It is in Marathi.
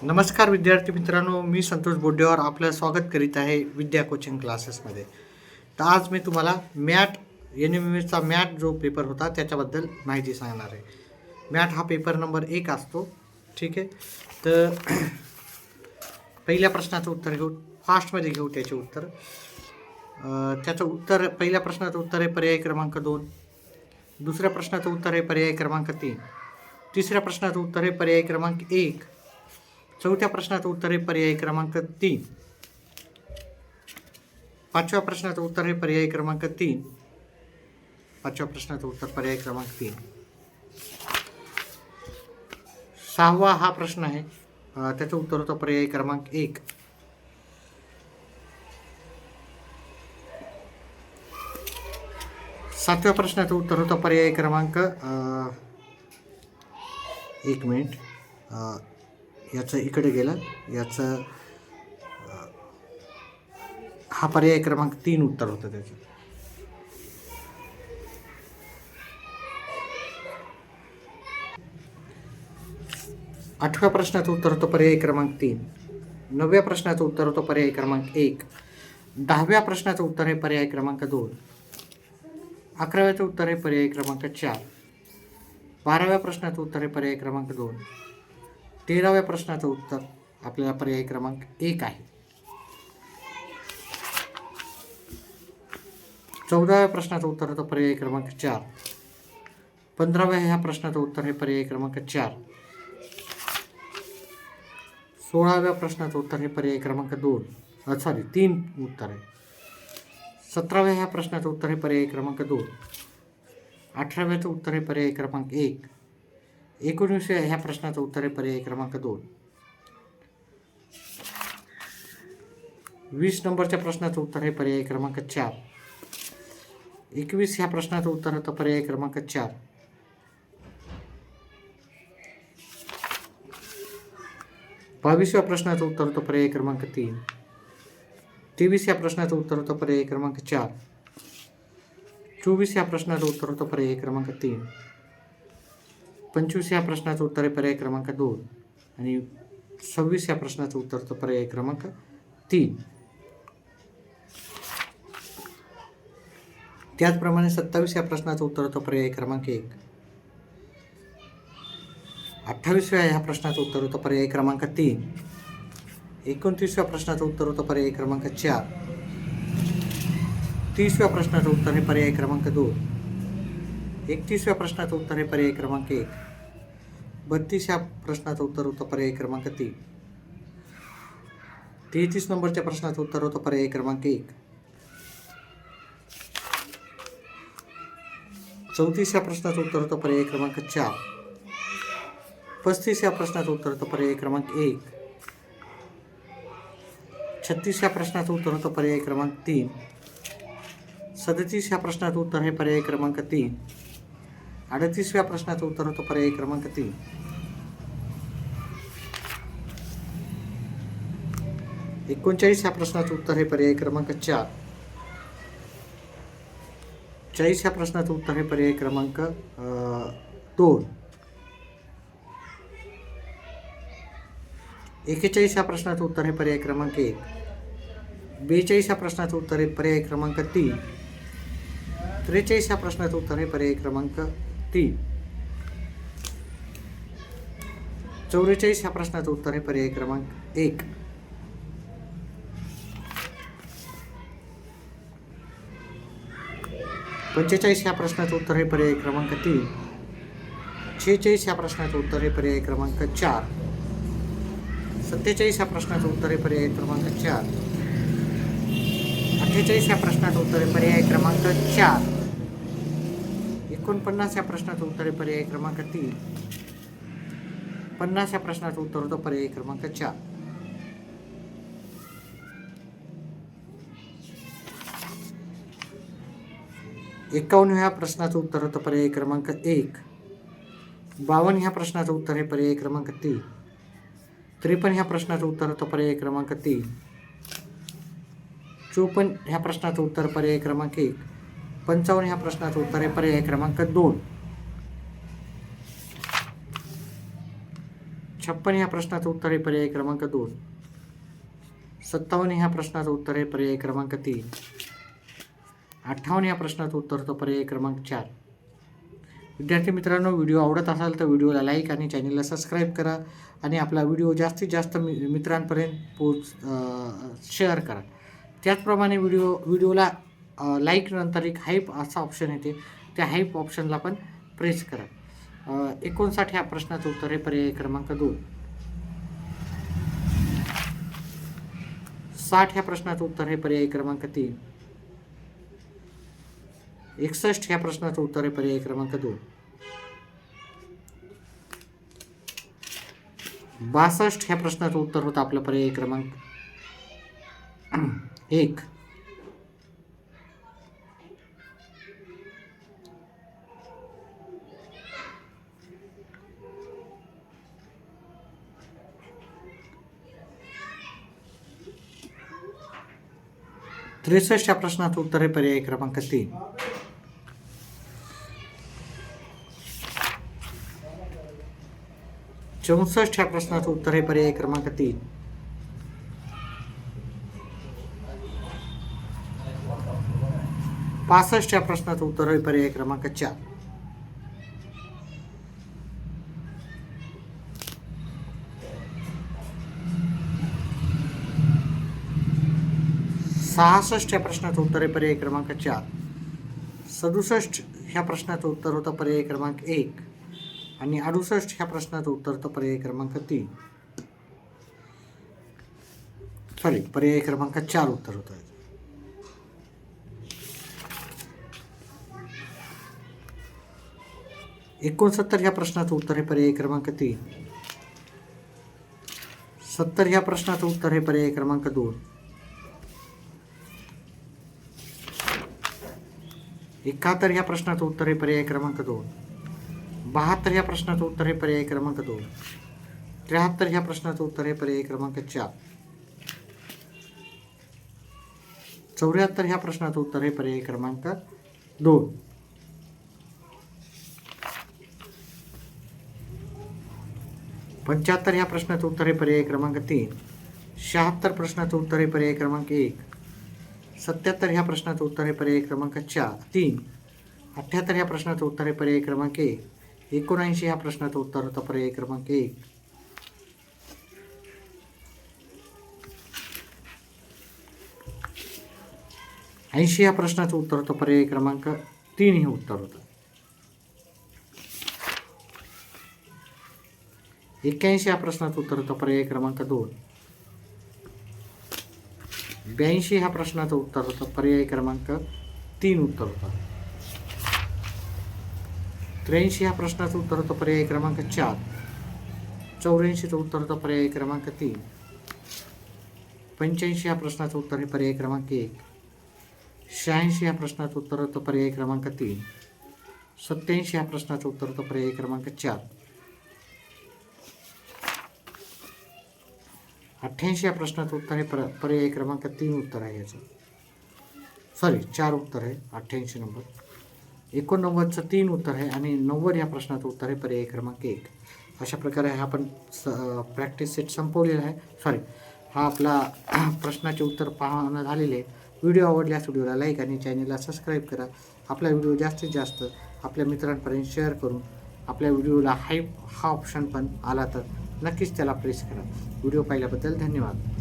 नमस्कार विद्यार्थी मित्रांनो, मी संतोष बोड्डेवार आपलं स्वागत करीत आहे विद्या कोचिंग क्लासेसमध्ये. तर आज मी तुम्हाला NMMSचा मॅट जो पेपर होता त्याच्याबद्दल माहिती सांगणार आहे. मॅट हा पेपर नंबर 1 असतो. ठीक आहे. तर पहिल्या प्रश्नाचं उत्तर घेऊ, फास्टमध्ये घेऊ त्याचे उत्तर. त्याचं उत्तर, पहिल्या प्रश्नाचं उत्तर आहे पर्याय क्रमांक 2. दुसऱ्या प्रश्नाचं उत्तर आहे पर्याय क्रमांक 3. तिसऱ्या प्रश्नाचं उत्तर आहे पर्याय क्रमांक 1. चौथ्या प्रश्नाचं उत्तर आहे पर्याय क्रमांक 3. पाचव्या प्रश्नाचं उत्तर आहे पर्याय क्रमांक 3. पाचव्या प्रश्नाचं उत्तर पर्याय क्रमांक 3. सहावा हा प्रश्न आहे, त्याचं उत्तर होतं पर्याय क्रमांक 1. सातव्या प्रश्नाचं उत्तर होतं पर्याय क्रमांक 1 मिनिट, याचं इकडे गेलं, याचं हा पर्याय क्रमांक 3 उत्तर होतं त्याचं. आठव्या प्रश्नाचं उत्तर होतं पर्याय क्रमांक 3. नवव्या प्रश्नाचं उत्तर होतं पर्याय क्रमांक 1. 10व्या प्रश्नाचं उत्तर आहे पर्याय क्रमांक 2. 11व्याचं उत्तर आहे पर्याय क्रमांक 4. 12व्या प्रश्नाचं उत्तर आहे पर्याय क्रमांक 2. 13व्या प्रश्नाचं उत्तर आपल्याला पर्याय क्रमांक 1 आहे. 14व्या प्रश्नाचं उत्तर होतं पर्याय क्रमांक 4. 15व्या ह्या प्रश्नाचं उत्तर आहे पर्याय क्रमांक 4. 16व्या प्रश्नाचं उत्तर आहे पर्याय क्रमांक 3 उत्तर आहे. 17व्या ह्या प्रश्नाचं उत्तर आहे पर्याय क्रमांक 2. 18व्याचं उत्तर आहे पर्याय क्रमांक 1. 19व्या ह्या प्रश्नाचं उत्तर आहे पर्याय क्रमांक 2. 20 नंबरच्या प्रश्नाचं उत्तर आहे पर्याय क्रमांक 4. 21 ह्या प्रश्नाचं उत्तर होतं पर्याय क्रमांक 4. 22व्या प्रश्नाचं उत्तर होतं पर्याय क्रमांक 3. 23 ह्या प्रश्नाचं उत्तर होतं पर्याय क्रमांक 4. 24 ह्या प्रश्नाचं उत्तर होतं पर्याय क्रमांक 3. 25 ह्या प्रश्नाचं उत्तर आहे पर्याय क्रमांक 2. आणि 26 ह्या प्रश्नाचं उत्तर होतं पर्याय क्रमांक 3. त्याचप्रमाणे 27 ह्या प्रश्नाचं उत्तर होतं पर्याय क्रमांक 1. 28व्या ह्या प्रश्नाचं उत्तर होतं पर्याय क्रमांक 3. 29व्या प्रश्नाचं उत्तर होतं पर्याय क्रमांक 4. 30व्या प्रश्नाचं उत्तर आहे पर्याय क्रमांक 2. 31व्या प्रश्नाचं उत्तर आहे पर्याय क्रमांक 1. 32व्या प्रश्नाचं उत्तर होतं पर्याय क्रमांक 3. 33 नंबरच्या प्रश्नाचं उत्तर होतं पर्याय क्रमांक 1. 34व्या प्रश्नाचं उत्तर होतं पर्याय क्रमांक 4. 35व्या प्रश्नाचं उत्तर होतं पर्याय क्रमांक 1. 36व्या प्रश्नाचं उत्तर होतं पर्याय क्रमांक 3. 37 ह्या प्रश्नाचं उत्तर आहे पर्याय क्रमांक 3. 38व्या प्रश्नाचं उत्तर होतं पर्याय क्रमांक 3. 39 ह्या प्रश्नाचं उत्तर आहे पर्याय क्रमांक 4. 40 ह्या प्रश्नाचं उत्तर आहे पर्याय क्रमांक 2. 41 ह्या प्रश्नाचं उत्तर आहे पर्याय क्रमांक 1. 42 ह्या प्रश्नाचं उत्तर आहे पर्याय क्रमांक 3. 43 ह्या प्रश्नाचं उत्तर आहे पर्याय क्रमांक 3. 44 ह्या प्रश्नाचं उत्तर आहे पर्याय क्रमांक 1. 45 ह्या प्रश्नाचं उत्तर आहे पर्याय क्रमांक 3. 46 ह्या प्रश्नाचं उत्तर आहे पर्याय क्रमांक 4. 47 ह्या प्रश्नाचं उत्तर आहे पर्याय क्रमांक 4. 48 ह्या प्रश्नाचं उत्तर आहे पर्याय क्रमांक 4. 49 ह्या प्रश्नाचं उत्तर आहे पर्याय क्रमांक 3. 50 ह्या प्रश्नाचं उत्तर होतं पर्याय क्रमांक 4. 51 ह्या प्रश्नाचं उत्तर होतं पर्याय क्रमांक 1. 52 ह्या प्रश्नाचं उत्तर आहे पर्याय क्रमांक 3. 53 ह्या प्रश्नाचं उत्तर होतं पर्याय क्रमांक 3. 54 ह्या प्रश्नाचं उत्तर पर्याय क्रमांक 1. 55 ह्या प्रश्नाचं उत्तर आहे पर्याय क्रमांक 2. 56 ह्या प्रश्नाचं उत्तर आहे पर्याय क्रमांक 2. 57 ह्या प्रश्नाचं उत्तर आहे पर्याय क्रमांक 3. 58 ह्या प्रश्नाचं उत्तर होतं पर्याय क्रमांक 4. विद्यार्थी मित्रांनो, व्हिडिओ आवडत असाल तर व्हिडिओला लाईक आणि चॅनलला सबस्क्राईब करा आणि आपला व्हिडिओ जास्तीत जास्त मित्रांपर्यंत शेअर करा. त्याचप्रमाणे व्हिडिओला लाईक नंतर एक हाईप असा ऑप्शन येते, त्या हाईप ऑप्शनला पण प्रेस करा. 59 ह्या प्रश्नाचं उत्तर आहे पर्याय क्रमांक 2. 60 ह्या प्रश्नाचं उत्तर आहे पर्याय क्रमांक 3. 61 ह्या प्रश्नाचं उत्तर आहे पर्याय क्रमांक 2. 62 ह्या प्रश्नाचं उत्तर होतं आपलं पर्याय क्रमांक 1. 63 ह्या प्रश्नाचं उत्तर आहे पर्याय क्रमांक 3. 64 ह्या प्रश्नाचं उत्तर आहे पर्याय क्रमांक 3. 65 ह्या प्रश्नाचं उत्तर आहे पर्याय क्रमांक 4. 66 ह्या प्रश्नाचं उत्तर आहे पर्याय क्रमांक 4. 67 ह्या प्रश्नाचं उत्तर होतं पर्याय क्रमांक 1 आणि 68 ह्या प्रश्नाचं उत्तर होतं पर्याय क्रमांक 3. पर्याय क्रमांक 4 उत्तर होतं. एकोणसत्तर ह्या प्रश्नाचं उत्तर आहे पर्याय क्रमांक 3. 70 ह्या प्रश्नाचं उत्तर आहे पर्याय क्रमांक 2. 71 ह्या प्रश्नाचं उत्तर आहे पर्याय क्रमांक 2. 72 ह्या प्रश्नाचं उत्तर आहे पर्याय क्रमांक 2. 73 ह्या प्रश्नाचं उत्तर आहे पर्याय क्रमांक 4. 74 ह्या प्रश्नाचं उत्तर आहे पर्याय क्रमांक 2. 75 ह्या प्रश्नाचं उत्तर आहे पर्याय क्रमांक 3. 76 प्रश्नाचं उत्तर आहे पर्याय क्रमांक 1. 77 ह्या प्रश्नाचं उत्तर आहे पर्याय क्रमांक 3. 78 ह्या प्रश्नाचं उत्तर आहे पर्याय क्रमांक 1. 79 ह्या प्रश्नाचं उत्तर होतं पर्याय क्रमांक 1. 80 ह्या प्रश्नाचं उत्तर होतं पर्याय क्रमांक 3 हे उत्तर होतं. 81 ह्या प्रश्नाचं उत्तर होतं पर्याय क्रमांक 2. 82 ह्या प्रश्नाचं उत्तर होतं पर्याय क्रमांक 3 उत्तर होतं. 83 ह्या प्रश्नाचं उत्तर होतं पर्याय क्रमांक 4. 84चं उत्तर होतं पर्याय क्रमांक 3. 85 ह्या प्रश्नाचं उत्तर आहे पर्याय क्रमांक 1. 86 ह्या प्रश्नाचं उत्तर होतं पर्याय क्रमांक 3. 87 ह्या प्रश्नाचं उत्तर होतं पर्याय क्रमांक 4. 88 या प्रश्नाचं उत्तर आहे पर्याय क्रमांक 3 उत्तर आहे याचं. 4 उत्तर आहे 88 नंबर. 89चं 3 उत्तर आहे आणि 90 या प्रश्नाचं उत्तर आहे पर्याय क्रमांक 1. अशा प्रकारे हा आपण प्रॅक्टिस सेट संपवलेला आहे. हा आपला प्रश्नाचे उत्तर पाहणं झालेले आहे. व्हिडिओ आवडल्यास व्हिडिओला लाईक आणि चॅनलला सबस्क्राईब करा. आपला व्हिडिओ जास्तीत जास्त आपल्या मित्रांपर्यंत शेअर करून आपल्या व्हिडिओला हाईप हा ऑप्शन पण आला तर नक्कीच त्याला प्रेस करा. व्हिडिओ पाहिल्याबद्दल धन्यवाद.